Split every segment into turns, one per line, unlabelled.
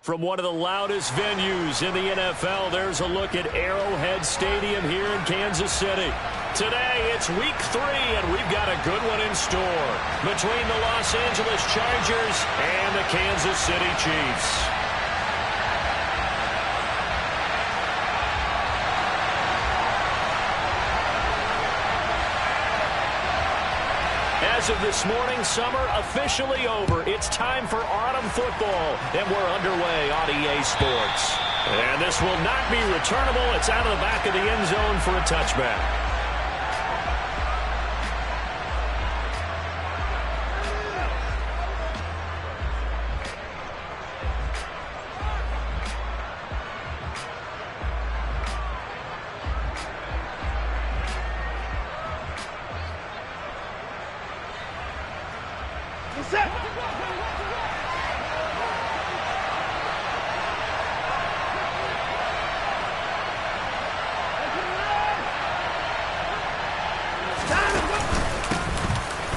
From one of the loudest venues in the NFL, there's a look at Arrowhead Stadium here in Kansas City. Today, it's week 3, and we've got a good one in store between the Los Angeles Chargers and the Kansas City Chiefs. As of this morning, summer officially over. It's time for autumn football, and we're underway on EA Sports. And this will not be returnable. It's out of the back of the end zone for a touchback.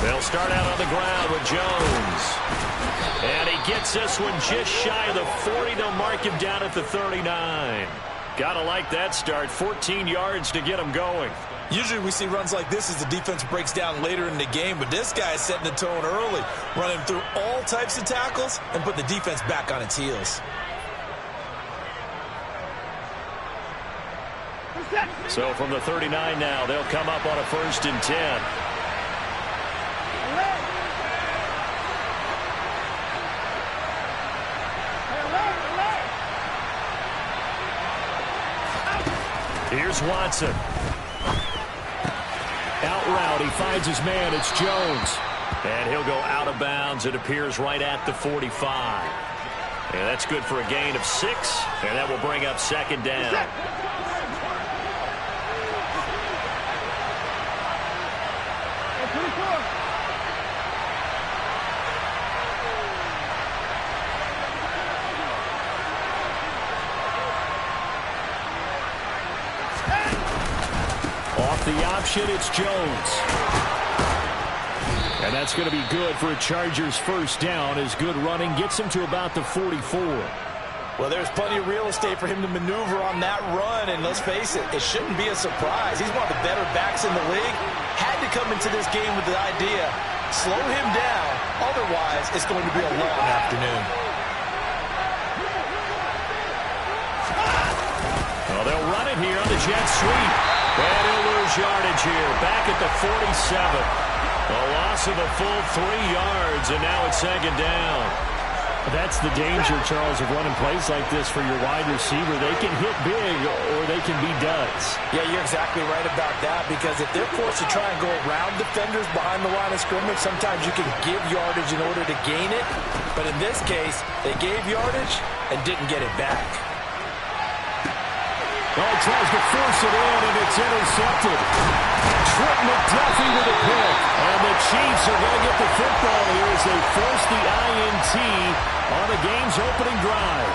They'll start out on the ground with Jones. And he gets this one just shy of the 40. They'll mark him down at the 39. Gotta like that start. 14 yards to get him going.
Usually we see runs like this as the defense breaks down later in the game, but this guy is setting the tone early, running through all types of tackles and put the defense back on its heels.
So from the 39 now, they'll come up on a 1st and 10. Here's Watson. Out route, he finds his man, it's Jones. And he'll go out of bounds, it appears right at the 45. And that's good for a gain of 6, and that will bring up 2nd down. Off the option, it's Jones. And that's going to be good for a Chargers 1st down as good running gets him to about the 44.
Well, there's plenty of real estate for him to maneuver on that run, and let's face it, it shouldn't be a surprise. He's one of the better backs in the league. Had to come into this game with the idea, slow him down, otherwise it's going to be a long afternoon.
Well, they'll run it here on the jet sweep. And he'll lose yardage here, back at the 47. A loss of a full 3 yards, and now it's 2nd down.
That's the danger, Charles, of running plays like this for your wide receiver. They can hit big or they can be duds.
Yeah, you're exactly right about that, because if they're forced to try and go around defenders behind the line of scrimmage, sometimes you can give yardage in order to gain it. But in this case, they gave yardage and didn't get it back.
Oh, he tries to force it in, and it's intercepted. Trent McDuffie with a pick. And the Chiefs are going to get the football here as they force the INT on the game's opening drive.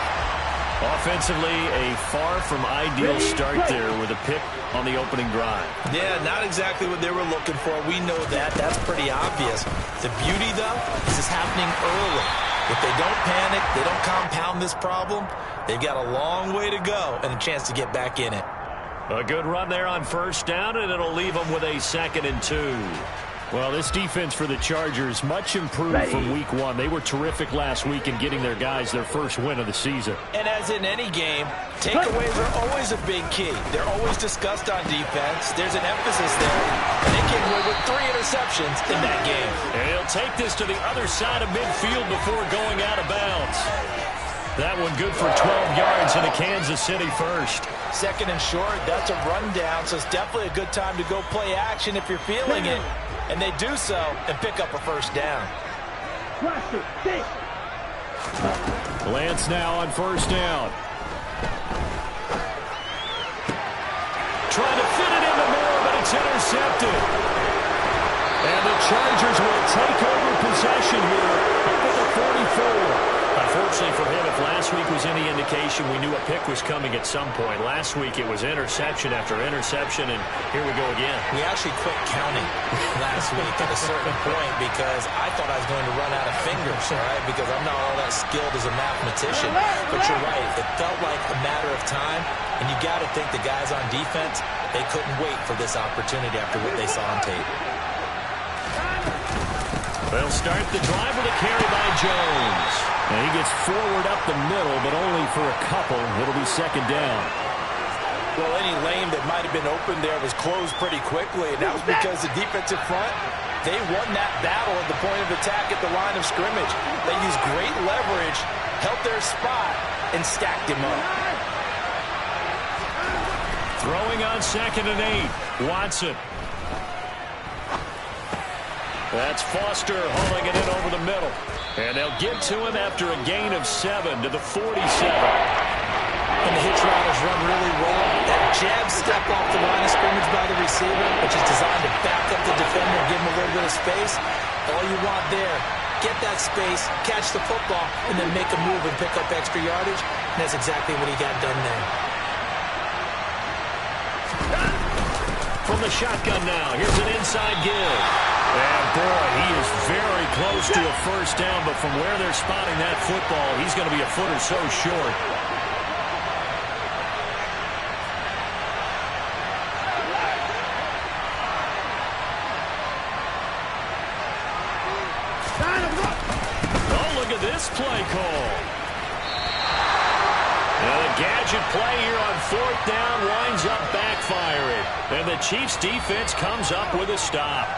Offensively, a far from ideal start there with a pick on the opening drive.
Yeah, not exactly what they were looking for. We know that. That's pretty obvious. The beauty, though, is it's happening early. If they don't panic, they don't compound this problem, they've got a long way to go and a chance to get back in it.
A good run there on 1st down, and it'll leave them with a 2nd and 2.
Well, this defense for the Chargers, much improved from week 1. They were terrific last week in getting their guys their 1st win of the season.
And as in any game, takeaways are always a big key. They're always discussed on defense. There's an emphasis there. And they came away with 3 interceptions in that game.
And he'll take this to the other side of midfield before going out of bounds. That one good for 12 yards in a Kansas City 1st.
2nd and short, that's a rundown, so it's definitely a good time to go play action if you're feeling it. And they do so and pick up a 1st down.
Lance now on 1st down. Trying to fit it into Moore, but it's intercepted. And the Chargers will take over possession here up at the 44. Unfortunately for him, if last
last week was any indication, we knew a pick was coming at some point. Last week it was interception after interception, and here we go again.
We actually quit counting last week at a certain point because I thought I was going to run out of fingers, all right, because I'm not all that skilled as a mathematician. But you're right. It felt like a matter of time, and you got to think the guys on defense, they couldn't wait for this opportunity after what they saw on tape.
They'll start the drive with a carry by Jones. And he gets forward up the middle, but only for a couple. It'll be second down.
Well, any lane that might have been open there was closed pretty quickly, and that was because the defensive front, they won that battle at the point of attack at the line of scrimmage. They used great leverage, held their spot, and stacked him up.
Throwing on 2nd and 8. Watson. That's Foster hauling it in over the middle. And they'll get to him after a gain of 7 to the 47.
And the hitch routers run really well. That jab step off the line of scrimmage by the receiver, which is designed to back up the defender and give him a little bit of space. All you want there, get that space, catch the football, and then make a move and pick up extra yardage. And that's exactly what he got done there.
From the shotgun now, here's an inside give. And boy, he is very close to a first down, but from where they're spotting that football, he's going to be a foot or so short. Oh, look at this play call. Now the gadget play here on 4th down winds up backfiring. And the Chiefs defense comes up with a stop.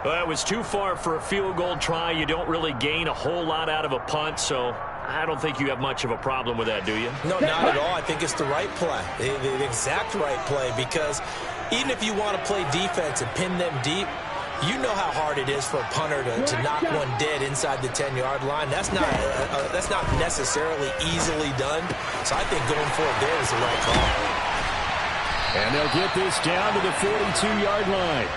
Well, it was too far for a field goal try. You don't really gain a whole lot out of a punt, so I don't think you have much of a problem with that, do you?
No, not at all. I think it's the right play, the exact right play, because even if you want to play defense and pin them deep, you know how hard it is for a punter to knock one dead inside the 10-yard line. That's not necessarily easily done. So I think going for it there is the right call.
And they'll get this down to the 42-yard line.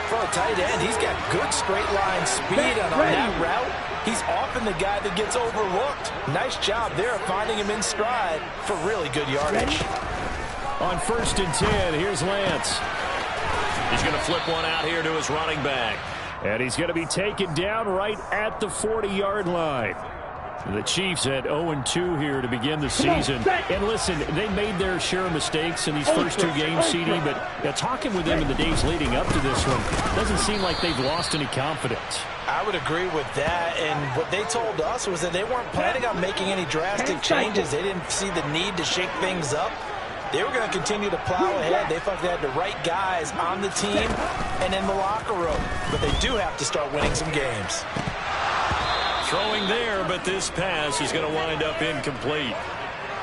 For a tight end, he's got good straight line speed, and on that route, he's often the guy that gets overlooked. Nice job there of finding him in stride for really good yardage.
On 1st and 10, here's Lance.
He's going to flip one out here to his running back.
And he's going to be taken down right at the 40-yard line. The Chiefs at 0-2 here to begin the season. And listen, they made their share of mistakes in these first 2 games, CD, but talking with them in the days leading up to this one, doesn't seem like they've lost any confidence.
I would agree with that, and what they told us was that they weren't planning on making any drastic changes. They didn't see the need to shake things up. They were going to continue to plow ahead. They felt they had the right guys on the team and in the locker room, but they do have to start winning some games.
Throwing there, but this pass is going to wind up incomplete.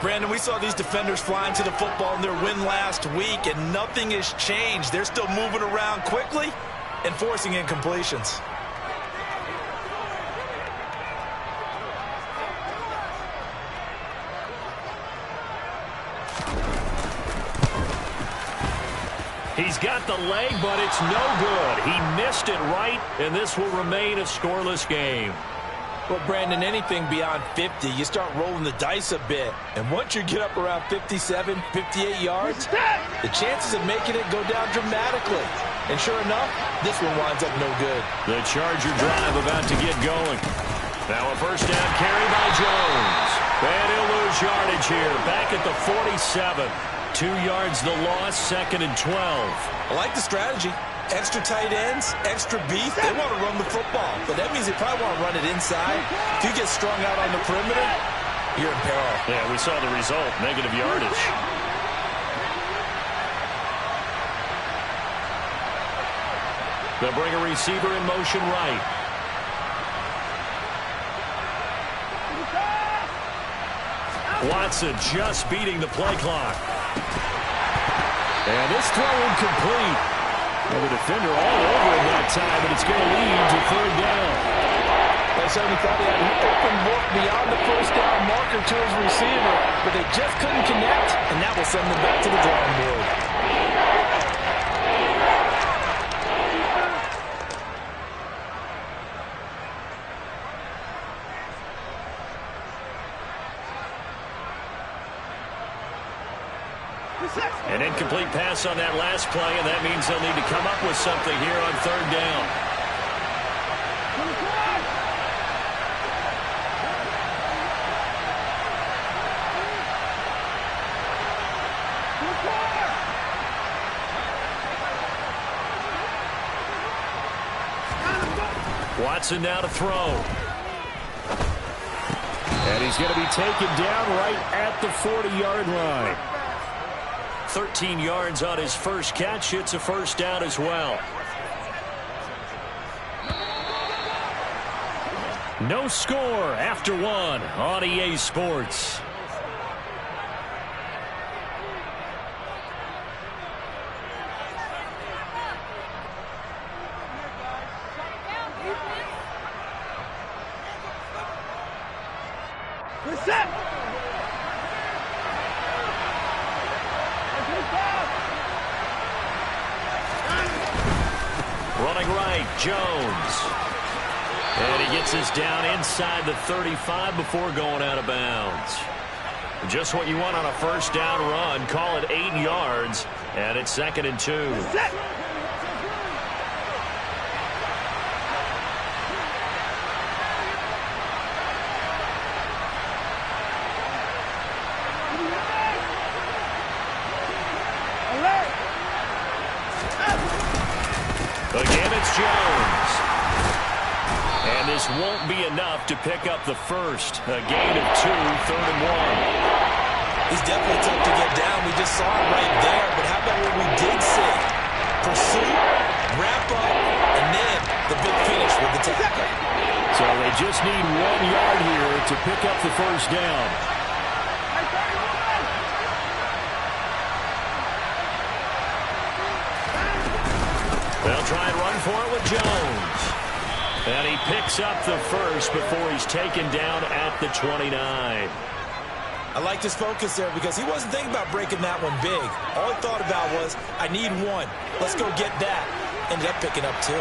Brandon, we saw these defenders flying to the football in their win last week, and nothing has changed. They're still moving around quickly and forcing incompletions.
He's got the leg, but it's no good. He missed it right, and this will remain a scoreless game.
Well, Brandon, anything beyond 50, you start rolling the dice a bit. And once you get up around 57, 58 yards, the chances of making it go down dramatically. And sure enough, this one winds up no good.
The Charger drive about to get going. Now a first down carry by Jones. And he'll lose yardage here, back at the 47. 2 yards the loss, 2nd and 12.
I like the strategy. Extra tight ends, extra beef. They want to run the football, but that means they probably want to run it inside. If you get strung out on the perimeter, you're in peril.
Yeah, we saw the result, negative yardage. They'll bring a receiver in motion right. Watson just beating the play clock.
And this throw incomplete. And the defender all over him that time, but it's going to lead to 3rd down.
They certainly thought he had an open look beyond the first down marker to his receiver, but they just couldn't connect, and that will send them back to the drawing board.
An incomplete pass on that last play, and that means they'll need to come up with something here on third down. Watson now to throw.
And he's going to be taken down right at the 40-yard line.
13 yards on his first catch. It's a first down as well. No score after one on EA Sports. Running right, Jones. And he gets us down inside the 35 before going out of bounds. Just what you want on a first down run. Call it 8 yards, and it's 2nd and 2. Again, it's Jones. And this won't be enough to pick up the first. A gain of 2, 3rd and 1.
He's definitely tough to get down. We just saw it right there. But how about what we did see? Pursuit, wrap up, and then the big finish with the tackle.
So they just need 1 yard here to pick up the first down.
They'll try and run for it with Jones. And he picks up the first before he's taken down at the 29.
I liked his focus there because he wasn't thinking about breaking that one big. All he thought about was, I need 1. Let's go get that. Ended up picking up 2.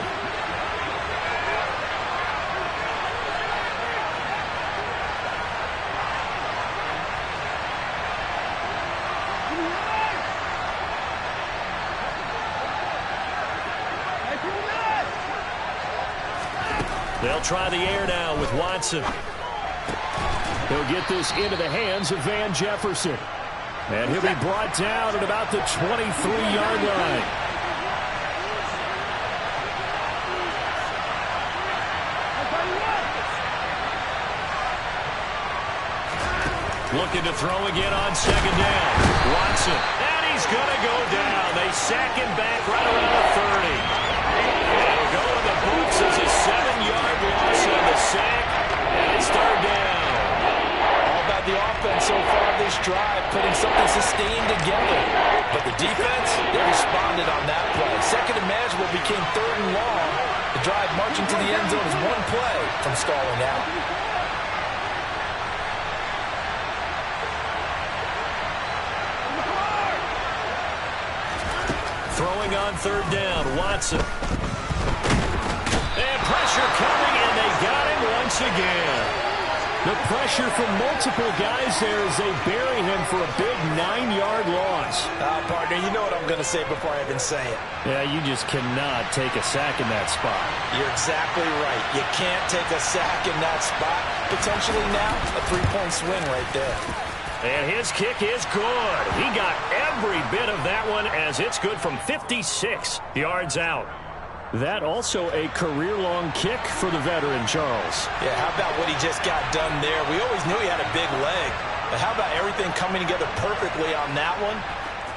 They'll try the air now with Watson.
He'll get this into the hands of Van Jefferson. And he'll be brought down at about the 23-yard line.
Looking to throw again on 2nd down. Watson. And he's going to go down. They sack him back right around the 30. It'll go in the books as a 7-yard loss on the sack. And it's 3rd down.
All about the offense so far this drive, putting something sustained together. But the defense, they responded on that play. Second and manageable became 3rd and long. The drive marching to the end zone is 1 play from stalling out.
Throwing on 3rd down, Watson. And pressure coming, and they got him once again.
The pressure from multiple guys there as they bury him for a big 9-yard loss.
Partner, you know what I'm going to say before I even say it.
Yeah, you just cannot take a sack in that spot.
You're exactly right. You can't take a sack in that spot. Potentially now a 3-point swing right there.
And his kick is good. He got every bit of that one as it's good from 56 yards out.
That also a career-long kick for the veteran, Charles.
Yeah, how about what he just got done there? We always knew he had a big leg. But how about everything coming together perfectly on that one?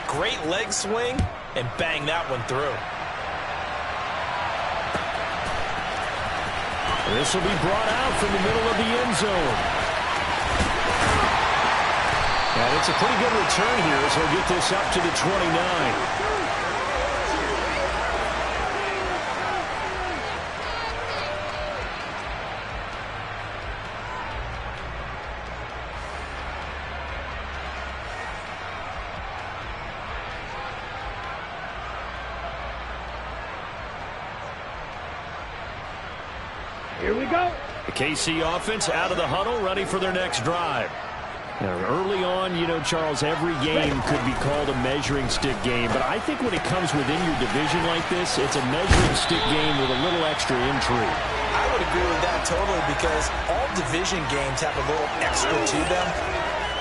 Great leg swing, and bang that one through.
This will be brought out from the middle of the end zone. And it's a pretty good return here as he'll get this up to the 29. Here we go. The KC offense out of the huddle, ready for their next drive.
Early on, you know, Charles, every game could be called a measuring stick game. But I think when it comes within your division like this, it's a measuring stick game with a little extra intrigue.
I would agree with that totally, because all division games have a little extra to them.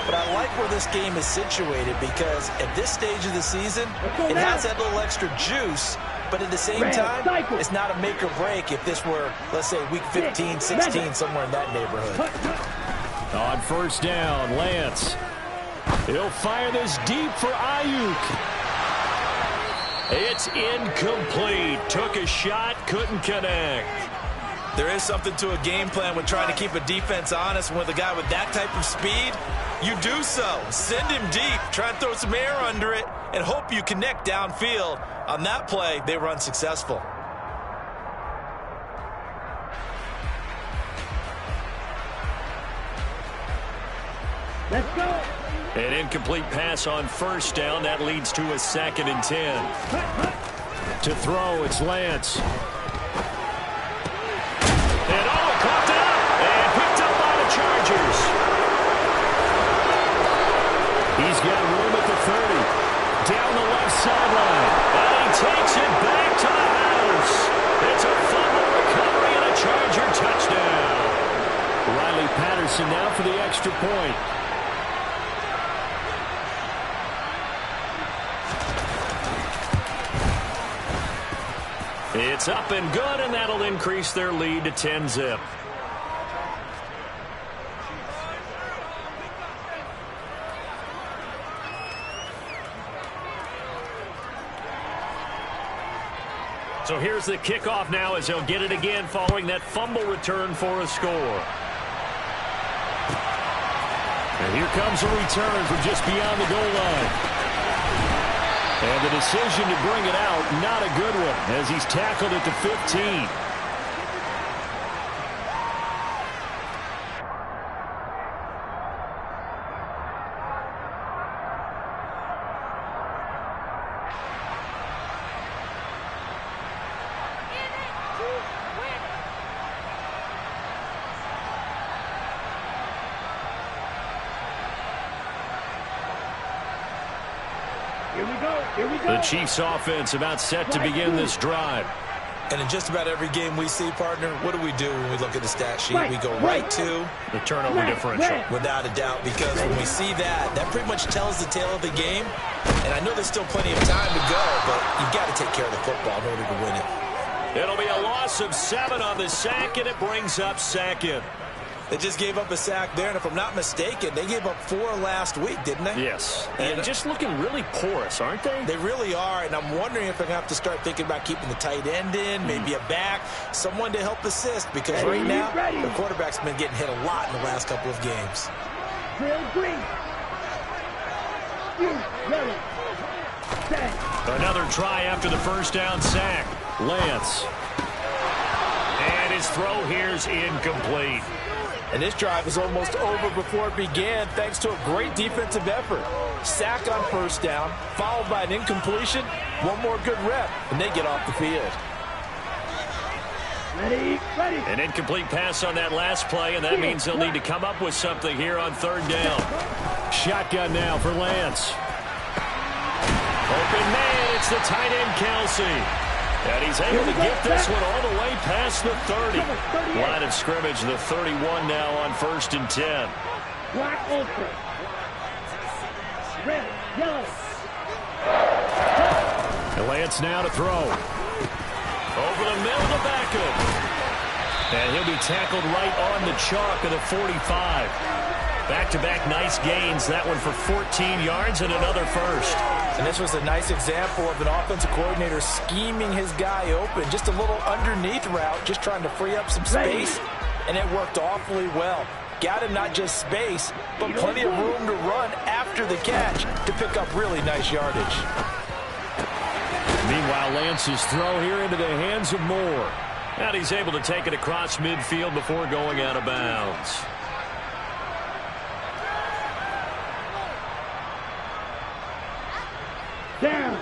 But I like where this game is situated, because at this stage of the season, it has that little extra juice. But at the same time, it's not a make or break if this were, let's say, week 15, 16, somewhere in that neighborhood.
On first down, Lance. He'll fire this deep for Ayuk. It's incomplete. Took a shot, couldn't connect.
There is something to a game plan with trying to keep a defense honest. With a guy with that type of speed, you do so. Send him deep. Try and throw some air under it and hope you connect downfield. On that play, they were unsuccessful.
Let's go.
An incomplete pass on first down. That leads to a 2nd and 10. To throw, it's Lance. And caught it up and picked up by the Chargers. He's got room at the 30. Down the left sideline. And he takes it back to the house. It's a fumble recovery and a Charger touchdown. Riley Patterson now for the extra point. It's up and good, and that'll increase their lead to 10-zip. So here's the kickoff now as they'll get it again following that fumble return for a score. And here comes a return from just beyond the goal line. And the decision to bring it out, not a good one, as he's tackled at the 15. The Chiefs offense about set to begin this drive.
And in just about every game we see, partner, what do we do when we look at the stat sheet? We go right to
the turnover differential.
Without a doubt, because when we see that, that pretty much tells the tale of the game. And I know there's still plenty of time to go, but you've got to take care of the football in order to win it.
It'll be a loss of 7 on the sack, and it brings up 2nd.
They just gave up a sack there, and if I'm not mistaken, they gave up 4 last week, didn't they?
Yes. And just looking really porous, aren't they?
They really are, and I'm wondering if they're going to have to start thinking about keeping the tight end in, maybe a back, someone to help assist, because right now, the quarterback's been getting hit a lot in the last couple of games.
Another try after the first down sack. Lance. And his throw here's incomplete.
And this drive is almost over before it began, thanks to a great defensive effort. Sack on first down, followed by an incompletion. One more good rep, and they get off the field.
Ready.
An incomplete pass on that last play, and that means they'll need to come up with something here on 3rd down. Shotgun now for Lance. Open man, it's the tight end Kelsey. And he's able to get this one all the way past the 30. Line of scrimmage, the 31 now on 1st and 10.
Black ultra. Red, yellow.
And Lance now to throw. Over the middle to Beckham. And he'll be tackled right on the chalk of the 45. Back-to-back nice gains. That one for 14 yards and another first.
And this was a nice example of an offensive coordinator scheming his guy open. Just a little underneath route, just trying to free up some space. And it worked awfully well. Got him not just space, but plenty of room to run after the catch to pick up really nice yardage.
Meanwhile, Lance's throw here into the hands of Moore. And he's able to take it across midfield before going out of bounds.
Down.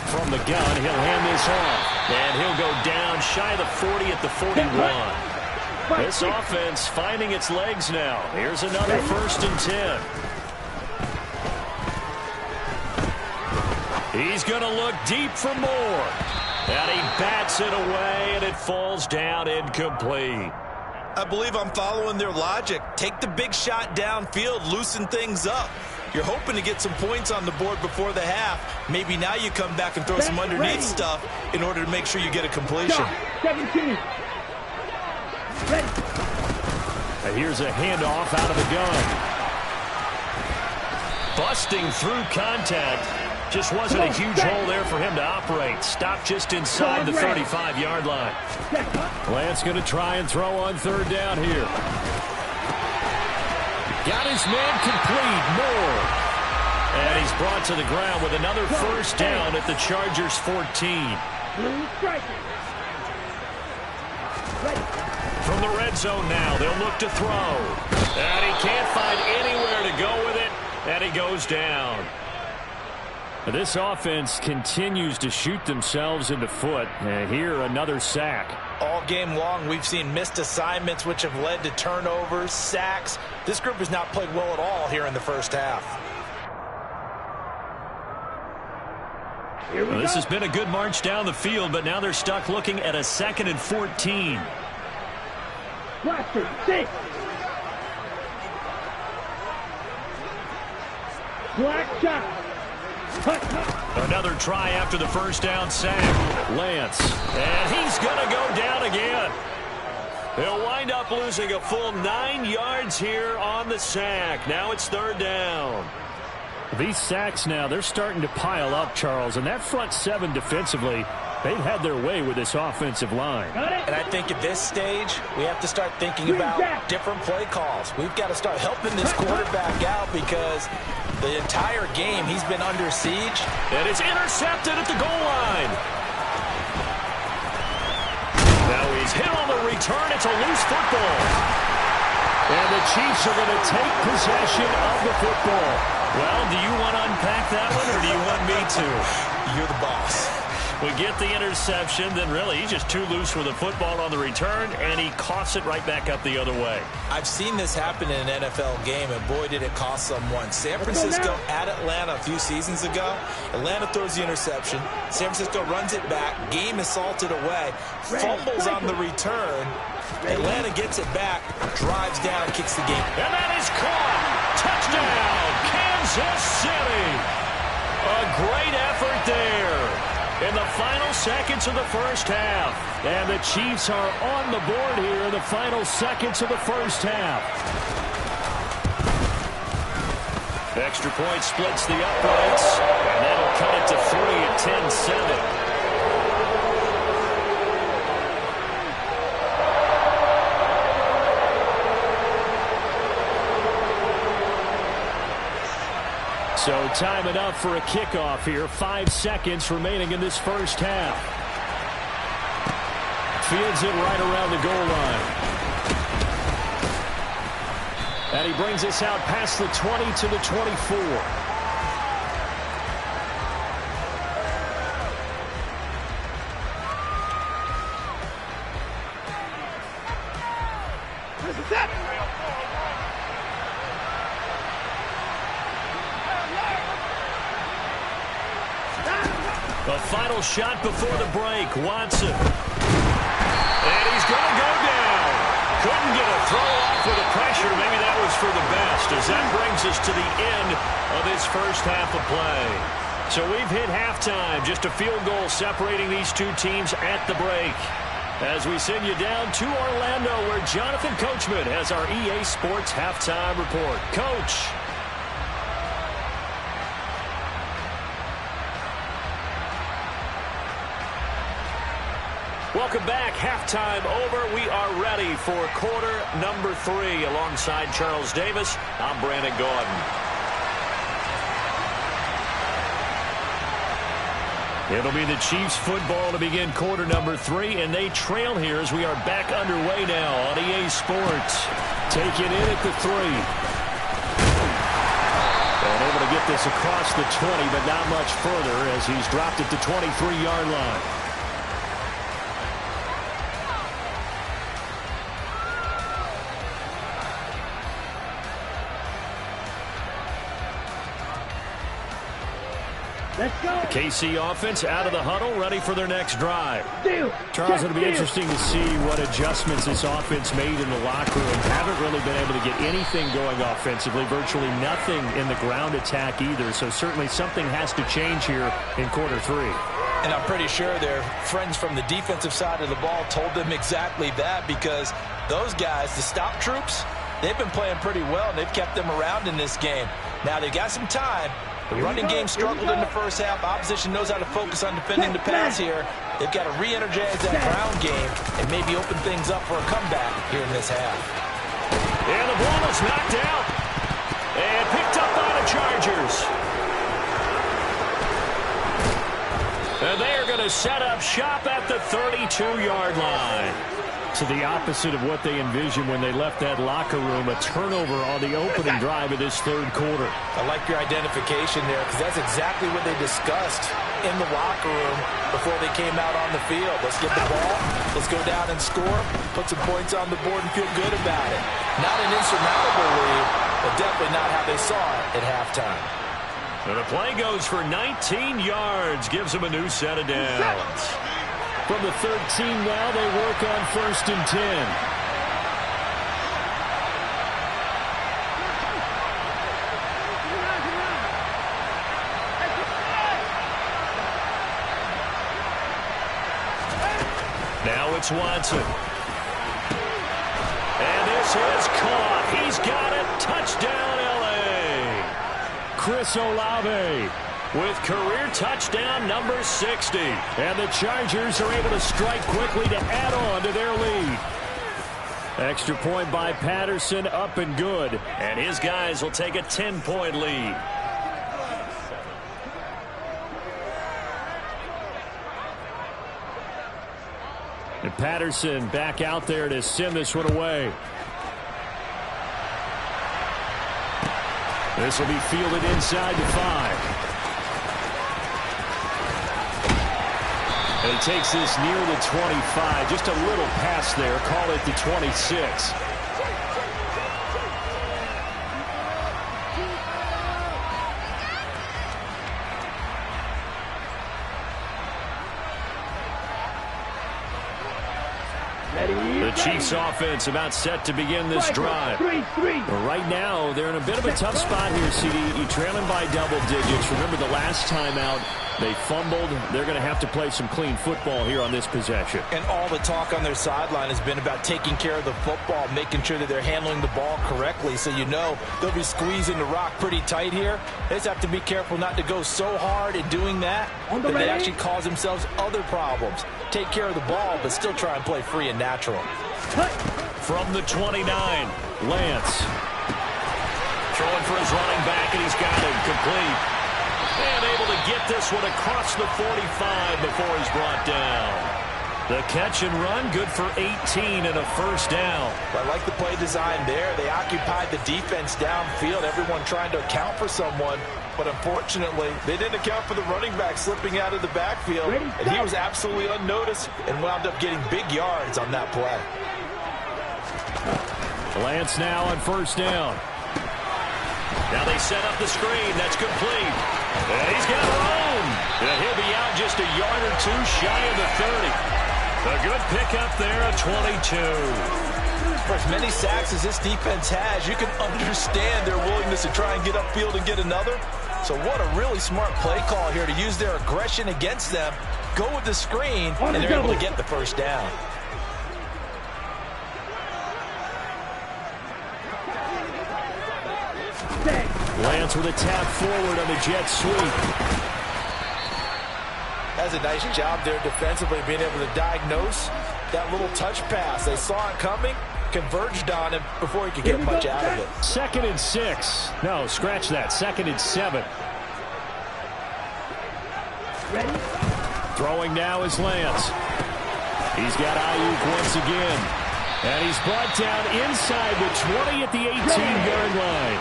From
from the gun. He'll hand this off. And he'll go down shy of the 40 at the 41. This offense finding its legs now. Here's another 1st and 10. He's going to look deep for more. And he bats it away, and it falls down incomplete.
I believe I'm following their logic. Take the big shot downfield, loosen things up. You're hoping to get some points on the board before the half. Maybe now you come back and throw some underneath stuff in order to make sure you get a completion.
17. Ready.
And here's a handoff out of the gun. Busting through contact. Just wasn't a huge hole there for him to operate. Stopped just inside the 35-yard line.
Lance going to try and throw on 3rd down here. Got his man complete. Moore.
And he's brought to the ground with another 1st down at the Chargers' 14. From the red zone now, they'll look to throw. And he can't find anywhere to go with it. And he goes down.
This offense continues to shoot themselves in the foot. And here, another sack.
All game long, we've seen missed assignments, which have led to turnovers, sacks. This group has not played well at all here in the first half.
Well, this has been a good march down the field, but now they're stuck looking at a 2nd and 14.
Blaster, 6. Black shot.
Another try after the 1st down sack. Lance. And he's going to go down again. They'll wind up losing a full 9 yards here on the sack. Now it's 3rd down.
These sacks now, they're starting to pile up, Charles. And that front 7 defensively, they've had their way with this offensive line.
And I think at this stage, we have to start thinking about different play calls. We've got to start helping this quarterback out because the entire game he's been under siege.
And it's intercepted at the goal line. Now he's hit on the return. It's a loose football.
And the Chiefs are going to take possession of the football.
Well, do you want to unpack that one, or do you want me to?
You're the boss.
We get the interception, then really he's just too loose with the football on the return, and he coughs it right back up the other way.
I've seen this happen in an NFL game, and boy, did it cost someone. San Francisco at Atlanta a few seasons ago. Atlanta throws the interception. San Francisco runs it back. Game is salted away. Fumbles on the return. Atlanta gets it back, drives down, kicks the game.
And that is caught. Touchdown, Kansas City. A great effort there in the final seconds of the first half.
And the Chiefs are on the board here in the final seconds of the first half.
Extra point splits the uprights, and that'll cut it to 3 at 10-7.
So time enough for a kickoff here. 5 seconds remaining in this first half. Fields it right around the goal line. And he brings us out past the 20 to the 24.
The final shot before the break. Watson. And he's going to go down. Couldn't get a throw off with the pressure. Maybe that was for the best, as that brings us to the end of this first half of play. So we've hit halftime. Just a field goal separating these two teams at the break. As we send you down to Orlando, where Jonathan Coachman has our EA Sports halftime report. Coach. Welcome back. Halftime over. We are ready for quarter number 3. Alongside Charles Davis, I'm Brandon Gaudin. It'll be the Chiefs football to begin quarter number 3, and they trail here as we are back underway now on EA Sports.
Take it in at the 3.
And able to get
this across the 20, but not much further as he's dropped it to 23-yard line.
Let's go.
The KC offense out of the huddle, ready for their next drive.
Deal.
Charles, it'll be interesting to see what adjustments this offense made in the locker room. Haven't really been able to get anything going offensively, virtually nothing in the ground attack either. So certainly something has to change here in quarter 3.
And I'm pretty sure their friends from the defensive side of the ball told them exactly that, because those guys, the stop troops, they've been playing pretty well, and they've kept them around in this game. Now they've got some time. The running game struggled in the first half. Opposition knows how to focus on defending the pass here. They've got to re-energize that ground game and maybe open things up for a comeback here in this half.
And the ball is knocked out and picked up by the Chargers. And they are going to set up shop at the 32-yard line.
To the opposite of what they envisioned when they left that locker room, a turnover on the opening drive of this third quarter.
I like your identification there, because that's exactly what they discussed in the locker room before they came out on the field. Let's get the ball, let's go down and score, put some points on the board and feel good about it. Not an insurmountable lead, but definitely not how they saw it at halftime.
And the play goes for 19 yards, gives them a new set of downs.
From the 13 now, they work on 1st and 10.
Now it's Watson. And this is caught. He's got it. Touchdown, L.A.
Chris Olave
with career touchdown number 60.
And the Chargers are able to strike quickly to add on to their lead. Extra point by Patterson, up and good.
And his guys will take a 10-point lead.
And Patterson back out there to send this one away. This will be fielded inside the 5. And he takes this near the 25. Just a little pass there. Call it the 26. The Chiefs offense about set to begin this drive. Right now, they're in a bit of a tough spot here, CD. You're trailing by double digits. Remember the last time out, they fumbled. They're going to have to play some clean football here on this possession.
And all the talk on their sideline has been about taking care of the football, making sure that they're handling the ball correctly. So you know they'll be squeezing the rock pretty tight here. They just have to be careful not to go so hard in doing that that they actually cause themselves other problems. Take care of the ball, but still try and play free and natural.
From the 29, Lance. Throwing for his running back, and he's got it complete. And able to get this one across the 45 before he's brought down. The catch and run, good for 18 and a first down.
I like the play design there. They occupied the defense downfield, everyone trying to account for someone. But unfortunately, they didn't account for the running back slipping out of the backfield. And he was absolutely unnoticed and wound up getting big yards on that play.
Lance now on first down.
Now they set up the screen. That's complete. And he's got room. And he'll be out just a yard or two shy of the 30. A good pickup there at 22.
For as many sacks as this defense has, you can understand their willingness to try and get upfield and get another. So what a really smart play call here to use their aggression against them. Go with the screen, and they're able to get the first down.
Lance with a tap forward on the jet sweep.
That's a nice job there defensively, being able to diagnose that little touch pass. They saw it coming, converged on him before he could get much out of it.
2nd and 6. No, scratch that. 2nd and 7.
Ready?
Throwing now is Lance. He's got Ayuk once again. And he's brought down inside the 20 at the 18-yard line.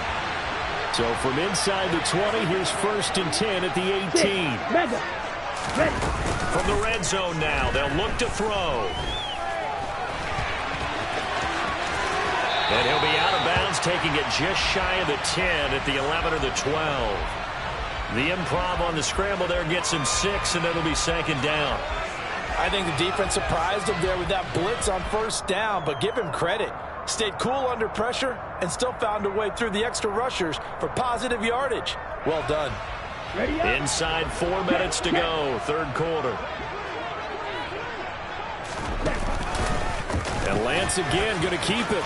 So from inside the 20, here's 1st and 10 at the 18.
Mega. Ready.
From the red zone now, they'll look to throw. And he'll be out of bounds, taking it just shy of the 10 at the 11 or the 12. The improv on the scramble there gets him 6, and it'll be 2nd down.
I think the defense surprised him there with that blitz on 1st down, but give him credit. Stayed cool under pressure and still found a way through the extra rushers for positive yardage. Well done.
Ready up.
Inside 4 minutes to go, 3rd quarter.
And Lance again going to keep it.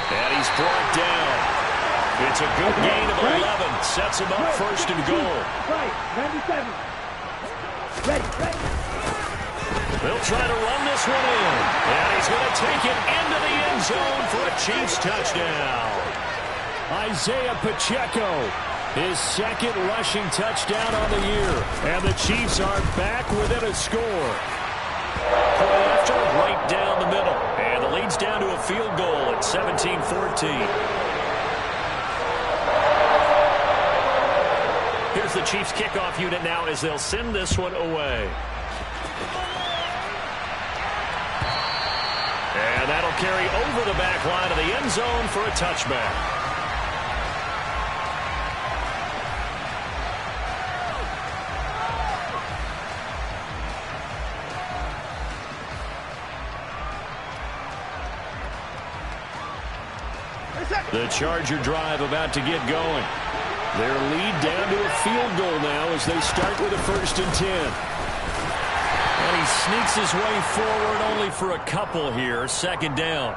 And he's brought down. It's a good gain of 11. Sets him up 1st and goal.
Right. 97. Ready.
They'll try to run this one in. And he's going to take it into the end zone for a Chiefs touchdown.
Isaiah Pacheco, his 2nd rushing touchdown on the year. And the Chiefs are back within a score.
Play after, right down the middle. And the lead's down to a field goal at 17-14. Here's the Chiefs kickoff unit now as they'll send this one away. And that'll carry over the back line of the end zone for a touchback. The Charger drive about to get going. Their lead down to a field goal now as they start with a 1st and 10. And he sneaks his way forward only for a couple here. 2nd down.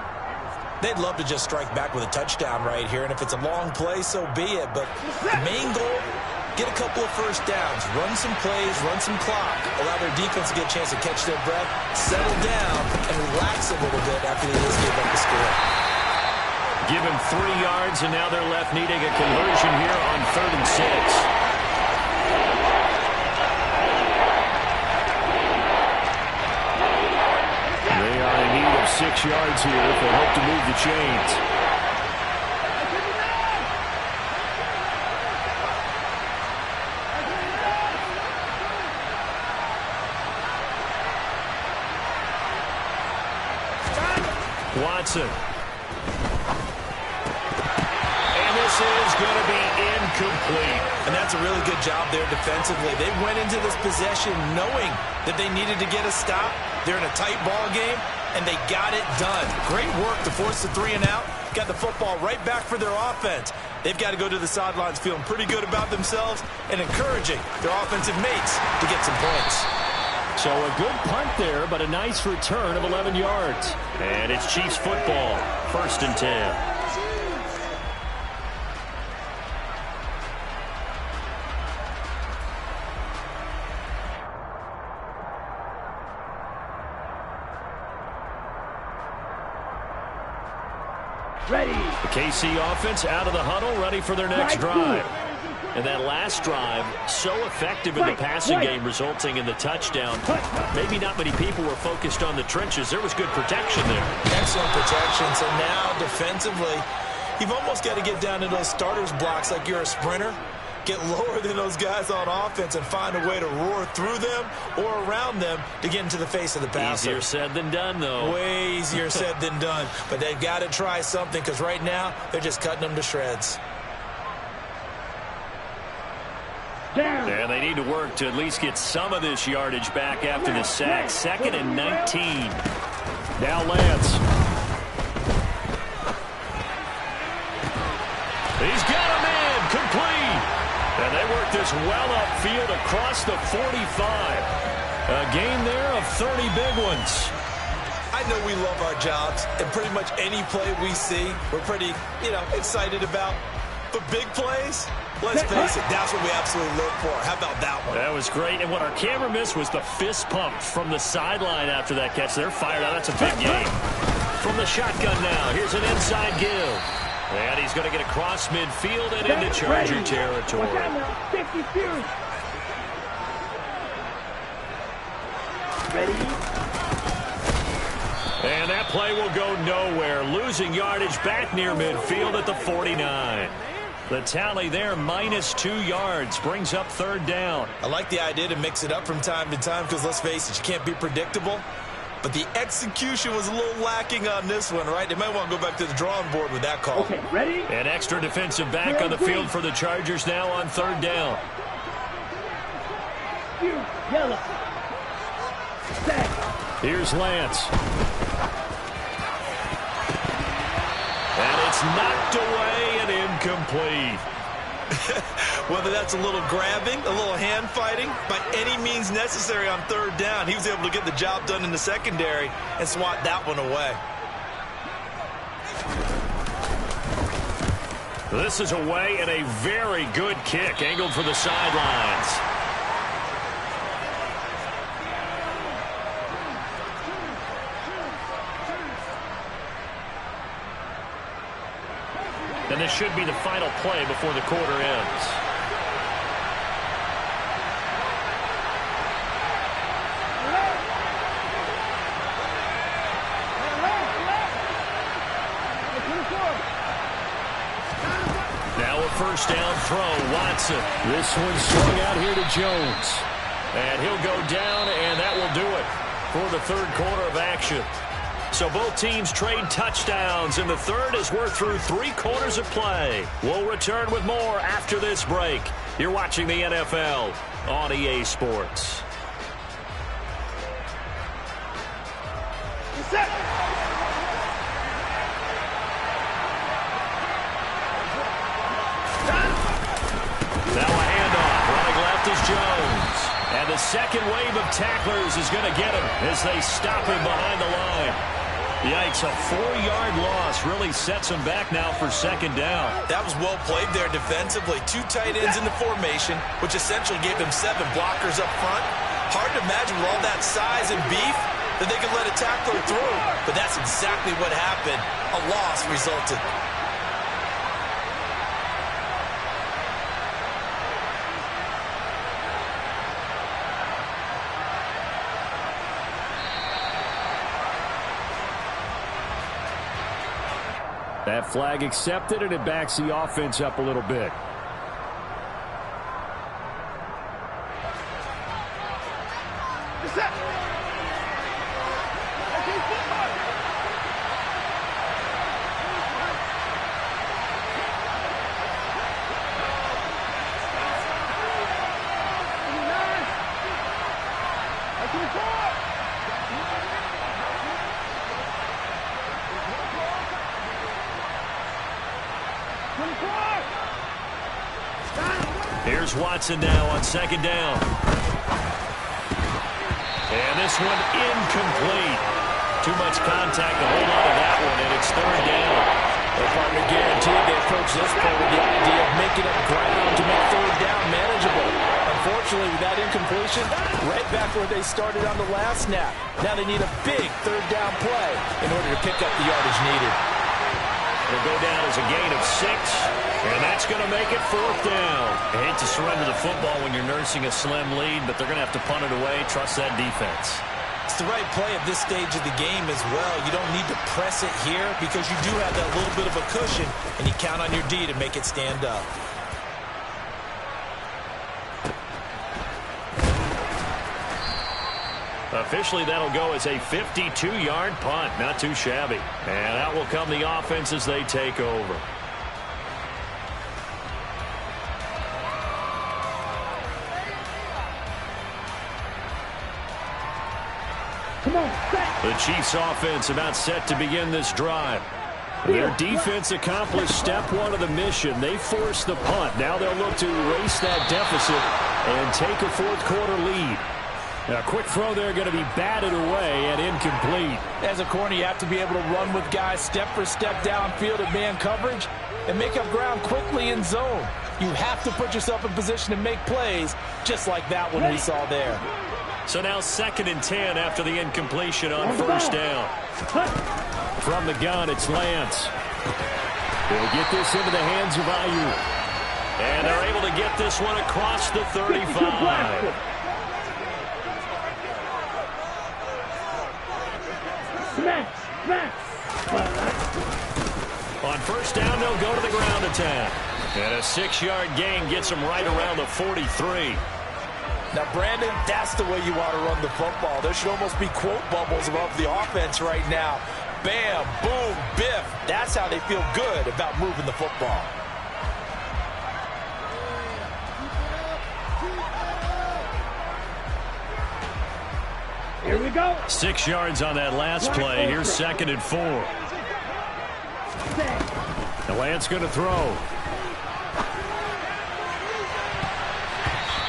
They'd love to just strike back with a touchdown right here, and if it's a long play, so be it. But the main goal, get a couple of 1st downs, run some plays, run some clock, allow their defense to get a chance to catch their breath, settle down, and relax a little bit after they just gave up the score.
Give him 3 yards, and now they're left needing a conversion here on 3rd and 6.
They are in need of 6 yards here if they hope to move the chains.
Watson. Is going to be incomplete.
And that's a really good job there defensively. They went into this possession knowing that they needed to get a stop. They're in a tight ball game, and they got it done. Great work to force the 3 and out. Got the football right back for their offense. They've got to go to the sidelines feeling pretty good about themselves and encouraging their offensive mates to get some points.
So a good punt there, but a nice return of 11 yards.
And it's Chiefs football, 1st and 10.
Ready.
The KC offense out of the huddle, ready for their next drive. And that last drive, so effective in the passing game, resulting in the touchdown. Maybe not many people were focused on the trenches. There was good protection there.
Excellent protection. So now, defensively, you've almost got to get down to those starters blocks like you're a sprinter. Get lower than those guys on offense and find a way to roar through them or around them to get into the face of the passer.
Easier said than done, though.
Way easier said than done. But they've got to try something because right now they're just cutting them to shreds.
Down.
And they need to work to at least get some of this yardage back after the sack. 2nd and 19.
Now Lance.
He's got him in. Complete. And they work this well upfield across the 45. A gain there of 30 big ones.
I know we love our jobs, and pretty much any play we see, we're pretty, excited about. But big plays, let's face it, that's what we absolutely look for. How about that one?
That was great. And what our camera missed was the fist pump from the sideline after that catch. They're fired out. That's a big gain. From the shotgun now, here's an inside give. And he's going to get across midfield and into Charger territory. And that play will go nowhere, losing yardage back near midfield at the 49. The tally there, -2 yards, brings up 3rd down.
I like the idea to mix it up from time to time because, let's face it, you can't be predictable. But the execution was a little lacking on this one, right? They might want to go back to the drawing board with that call.
Okay, ready?
An extra defensive back on the field for the Chargers now on 3rd down.
Yellow. Set.
Here's Lance. And it's knocked away and incomplete.
Whether that's a little grabbing, a little hand fighting, by any means necessary on 3rd down, he was able to get the job done in the secondary and swat that one away.
This is away and a very good kick, angled for the sidelines. And this should be the final play before the quarter ends. Now a 1st down throw, Watson.
This one swung out here to Jones.
And he'll go down, and that will do it for the 3rd quarter of action. So both teams trade touchdowns, and the 3rd as we're through 3 quarters of play. We'll return with more after this break. You're watching the NFL on EA Sports. Now a handoff. Running left is Jones. And the second wave of tacklers is going to get him as they stop him behind the line. Yikes, a 4-yard loss really sets him back now for 2nd down.
That was well played there defensively. 2 tight ends in the formation, which essentially gave him 7 blockers up front. Hard to imagine with all that size and beef that they could let a tackler through. But that's exactly what happened. A loss resulted.
That flag accepted, and it backs the offense up a little bit.
Here's Watson now on 2nd down. And this one incomplete. Too much contact to hold on to that one, and it's 3rd down.
Well, partner, guaranteed they approach this play with the idea of making up ground to make 3rd down manageable. Unfortunately, with that incompletion, right back where they started on the last snap. Now they need a big 3rd down play in order to pick up the yardage needed.
It'll go down as a gain of 6, and that's going to make it 4th down. I hate to surrender the football when you're nursing a slim lead, but they're going to have to punt it away. Trust that defense.
It's the right play at this stage of the game as well. You don't need to press it here because you do have that little bit of a cushion, and you count on your D to make it stand up.
Officially, that'll go as a 52-yard punt. Not too shabby. And out will come the offense as they take over.
Come on, set.
The Chiefs offense about set to begin this drive. Their defense accomplished step 1 of the mission. They forced the punt. Now they'll look to erase that deficit and take a 4th quarter lead. A quick throw there going to be batted away and incomplete.
As a corner, you have to be able to run with guys step for step downfield at man coverage and make up ground quickly in zone. You have to put yourself in position to make plays just like that one we saw there.
So now 2nd and 10 after the incompletion on 1st down. From the gun, it's Lance. They'll get this into the hands of Ayuk. And they're able to get this one across the 35.
Smash.
touchdown. And a 6-yard gain gets him right around the 43.
Now, Brandon, that's the way you want to run the football. There should almost be quote bubbles above the offense right now. Bam, boom, biff. That's how they feel good about moving the football.
Here we go.
6 yards on that last play. Here's 2nd and 4. The Lance going to throw.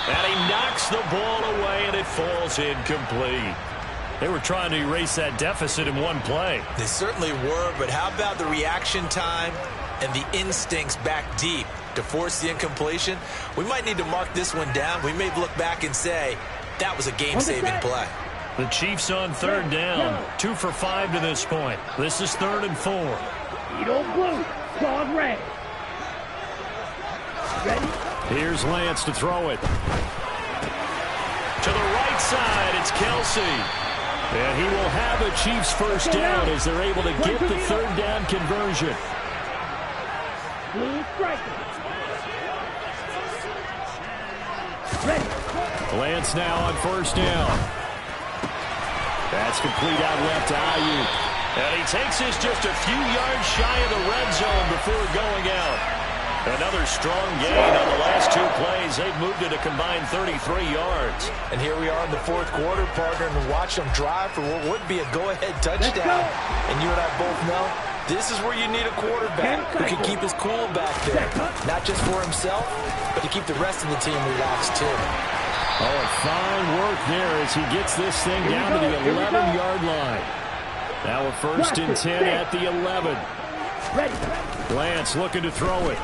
And he knocks the ball away, and it falls incomplete. They were trying to erase that deficit in one play.
They certainly were, but how about the reaction time and the instincts back deep to force the incompletion? We might need to mark this one down. We may look back and say, that was a game-saving play.
The Chiefs on 3rd down. 2 for 5 to this point. This is 3rd and 4.
Eat old blue. Claude red. Ready?
Here's Lance to throw it. To the right side, it's Kelsey. And he will have a Chiefs first down as they're able to get the 3rd down conversion.
Blue striker. Ready.
Lance now on 1st down. That's complete out left to Ayuk. And he takes this just a few yards shy of the red zone before going out. Another strong gain on the last 2 plays. They've moved it a combined 33 yards.
And here we are in the 4th quarter, partner, and watch them drive for what would be a go-ahead touchdown. And you and I both know this is where you need a quarterback who can keep his cool back there. Not just for himself, but to keep the rest of the team relaxed too.
Oh, fine work there as he gets this thing down to the 11-yard line. Now a 1st and 10 at the 11.
Ready.
Lance looking to throw it.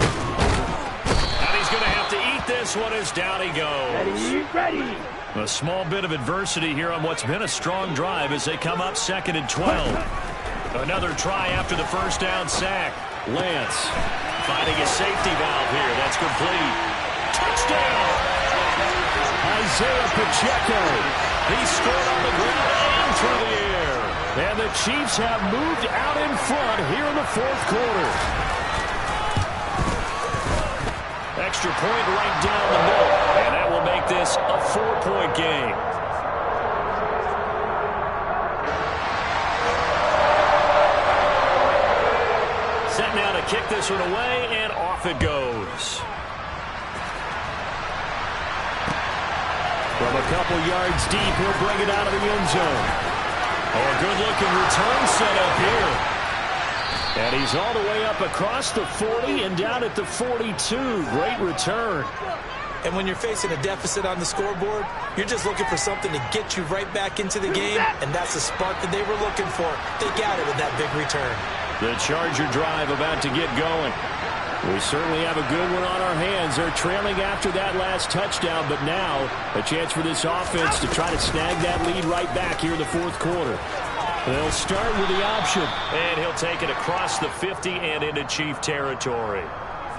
And he's going to have to eat this one as down he goes.
Ready.
A small bit of adversity here on what's been a strong drive as they come up 2nd and 12. Another try after the 1st down sack. Lance finding a safety valve here. That's complete. Touchdown! Isaiah Pacheco. He scored on the ground and through the air. And the Chiefs have moved out in front here in the 4th quarter. Extra point right down the middle. And that will make this a 4-point game. Set now to kick this one away, and off it goes. From a couple yards deep, he'll bring it out of the end zone. Oh, a good-looking return set up here. And he's all the way up across the 40 and down at the 42. Great return.
And when you're facing a deficit on the scoreboard, you're just looking for something to get you right back into the game, and that's the spark that they were looking for. They got it with that big return.
The Charger drive about to get going. We certainly have a good one on our hands. They're trailing after that last touchdown, but now a chance for this offense to try to snag that lead right back here in the 4th quarter. They'll start with the option, and he'll take it across the 50 and into Chief territory.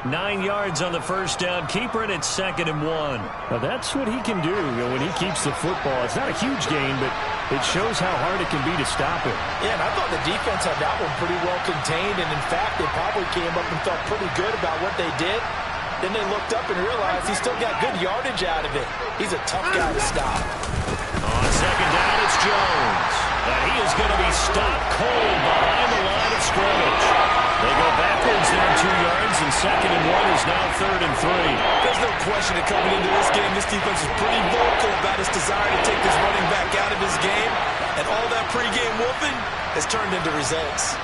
9 yards on the 1st down, keeper, and it's 2nd and 1. Now that's what he can do when he keeps the football. It's not a huge gain, but it shows how hard it can be to stop it.
Yeah, and I thought the defense had that one pretty well contained, and in fact, they probably came up and felt pretty good about what they did. Then they looked up and realized he still got good yardage out of it. He's a tough guy to stop.
On 2nd down, it's Jones. And he is going to be stopped cold behind the line of scrimmage. They go backwards there 2 yards, and 2nd and 1 is now 3rd and 3.
There's no question that coming into this game, this defense is pretty vocal about its desire to take this running back out of his game. And all that pregame whooping has turned into results.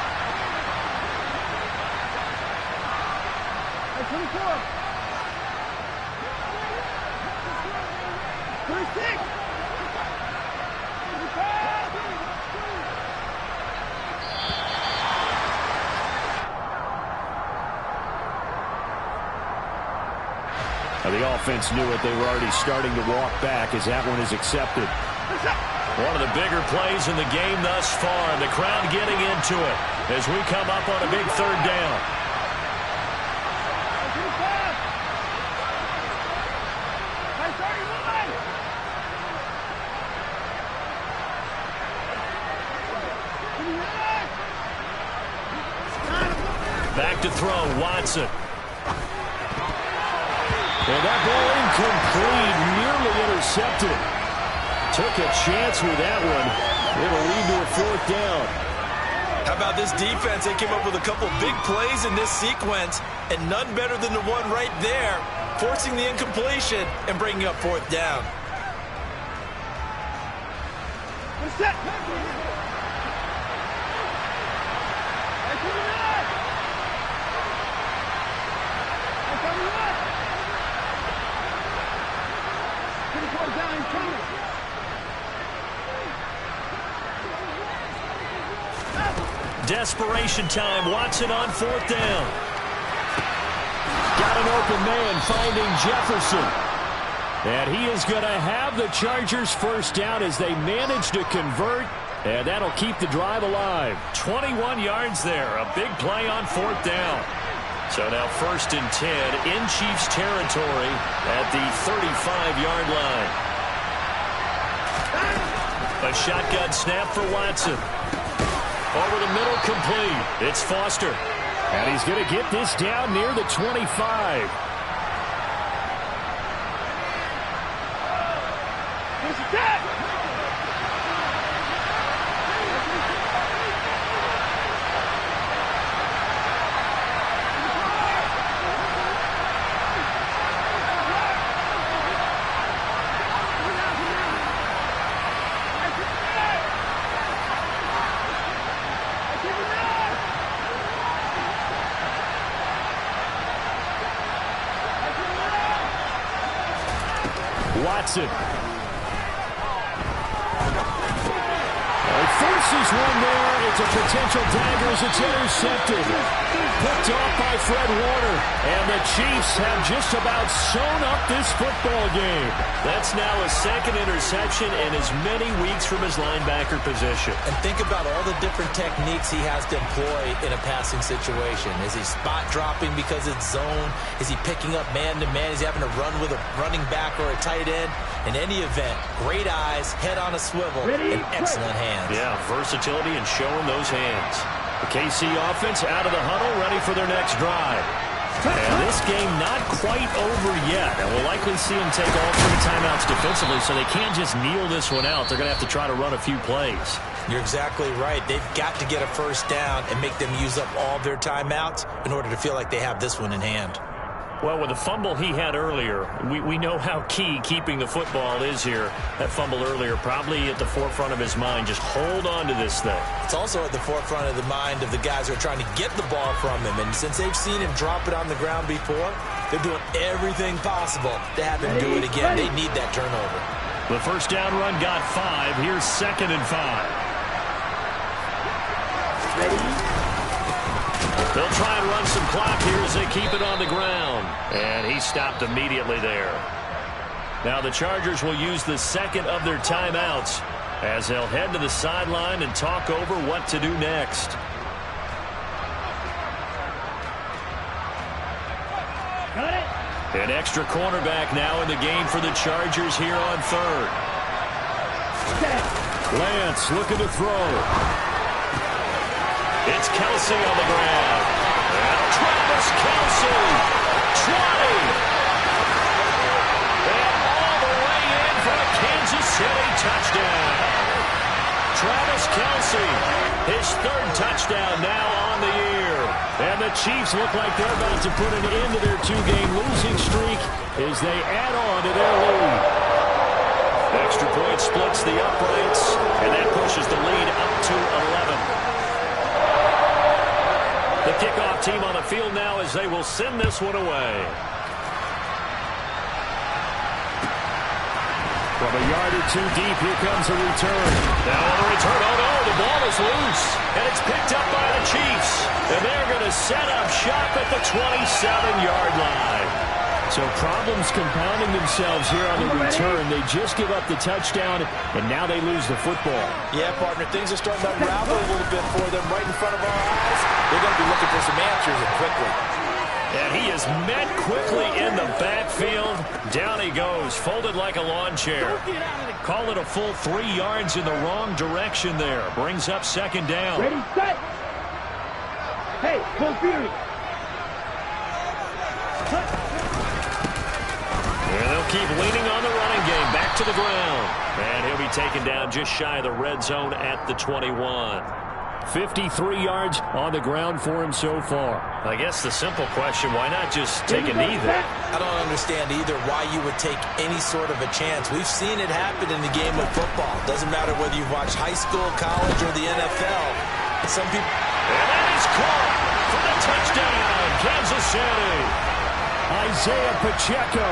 26.
The offense knew it. They were already starting to walk back as that one is accepted. One of the bigger plays in the game thus far. And the crowd getting into it as we come up on a big 3rd down. Back back to throw. Watson.
And that ball incomplete, nearly intercepted. Took a chance with that one. It'll lead to a 4th down.
How about this defense? They came up with a couple big plays in this sequence, and none better than the one right there, forcing the incompletion and bringing up 4th down.
Set.
Desperation time. Watson on 4th down.
Got an open man finding Jefferson. And he is going to have the Chargers 1st down as they manage to convert. And that'll keep the drive alive.
21 yards there. A big play on 4th down. So now 1st and 10 in Chiefs territory at the 35-yard line. A shotgun snap for Watson. Over the middle, complete. It's Foster.
And he's going to get this down near the 25. Watson. He forces one there. It's a potential dagger as it's intercepted. Picked off by Fred Warner. And the Chiefs have just about sewn up this football game.
That's now a 2nd interception in as many weeks from his linebacker position.
And think about all the different techniques he has to employ in a passing situation. Is he spot dropping because it's zone? Is he picking up man-to-man? Is he having to run with a running back or a tight end? In any event, great eyes, head on a swivel, and excellent hands.
Yeah, versatility and showing those hands. The KC offense out of the huddle, ready for their next drive. And this game not quite over yet. And we'll likely see them take all 3 timeouts defensively, so they can't just kneel this one out. They're going to have to try to run a few plays.
You're exactly right. They've got to get a 1st down and make them use up all their timeouts in order to feel like they have this one in hand.
Well, with the fumble he had earlier, we know how key keeping the football is here. That fumble earlier probably at the forefront of his mind. Just hold on to this thing.
It's also at the forefront of the mind of the guys who are trying to get the ball from him. And since they've seen him drop it on the ground before, they're doing everything possible to have him do it again. They need that turnover.
The 1st down run got 5. Here's 2nd and 5.
Ready?
They'll try and run some clock here as they keep it on the ground. And he stopped immediately there. Now the Chargers will use the 2nd of their timeouts as they'll head to the sideline and talk over what to do next.
Got it.
An extra cornerback now in the game for the Chargers here on 3rd.
Lance looking to throw.
It's Kelsey on the ground. And Travis Kelsey, 20. And all the way in for a Kansas City touchdown. Travis Kelsey, his 3rd touchdown now on the year. And the Chiefs look like they're about to put an end to their 2-game losing streak as they add on to their lead. Extra point splits the uprights, and that pushes the lead up to 11. The kickoff team on the field now as they will send this one away.
From a yard or 2 deep, here comes a return.
Now on the return, oh no, the ball is loose. And it's picked up by the Chiefs. And they're going to set up shop at the 27-yard line.
So problems compounding themselves here on the return. They just give up the touchdown, and now they lose the football.
Yeah, partner, things are starting to unravel a little bit for them right in front of our eyes. They're going to be looking for some answers and quickly.
And he is met quickly in the backfield. Down he goes, folded like a lawn chair. Call it a full 3 yards in the wrong direction there. Brings up 2nd down.
Ready, set. Hey, Coach Fury.
And they'll keep leaning on the running game. Back to the ground. And he'll be taken down just shy of the red zone at the 21.
53 yards on the ground for him so far.
I guess the simple question, why not just take a knee there?
I don't understand either why you would take any sort of a chance. We've seen it happen in the game of football. Doesn't matter whether you've watched high school, college, or the NFL. Some people...
And that is caught for the touchdown, Kansas City.
Isaiah Pacheco.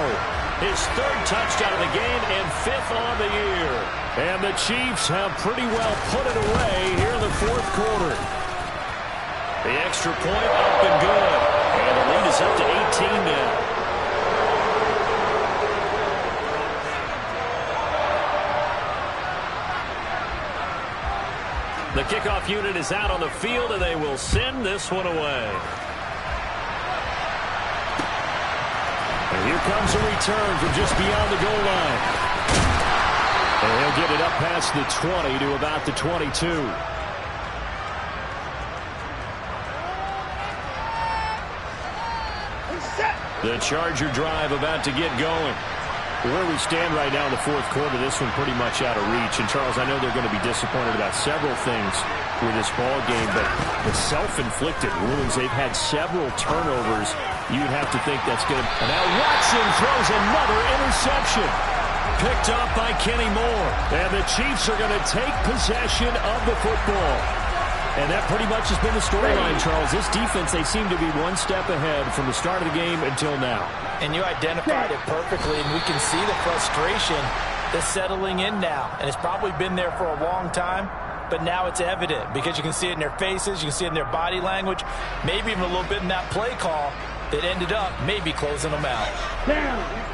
His third touchdown of the game and fifth on the year.
And the Chiefs have pretty well put it away here in the fourth quarter.
The extra point up and good. And the lead is up to 18 now. The kickoff unit is out on the field, and they will send this one away.
And here comes a return from just beyond the goal line. And he'll get it up past the 20 to about the 22. The Charger drive about to get going. Where we stand right now in the fourth quarter, this one pretty much out of reach. And, Charles, I know they're going to be disappointed about several things with this ball game, but the self-inflicted wounds, they've had several turnovers. You'd have to think that's going to... And now Watson throws another interception. Picked up by Kenny Moore. And the Chiefs are going to take possession of the football. And that pretty much has been the storyline, Charles. This defense, they seem to be one step ahead from the start of the game until now.
And you identified it perfectly, and we can see the frustration that's settling in now. And it's probably been there for a long time, but now it's evident because you can see it in their faces, you can see it in their body language, maybe even a little bit in that play call that ended up maybe closing them out.
Down.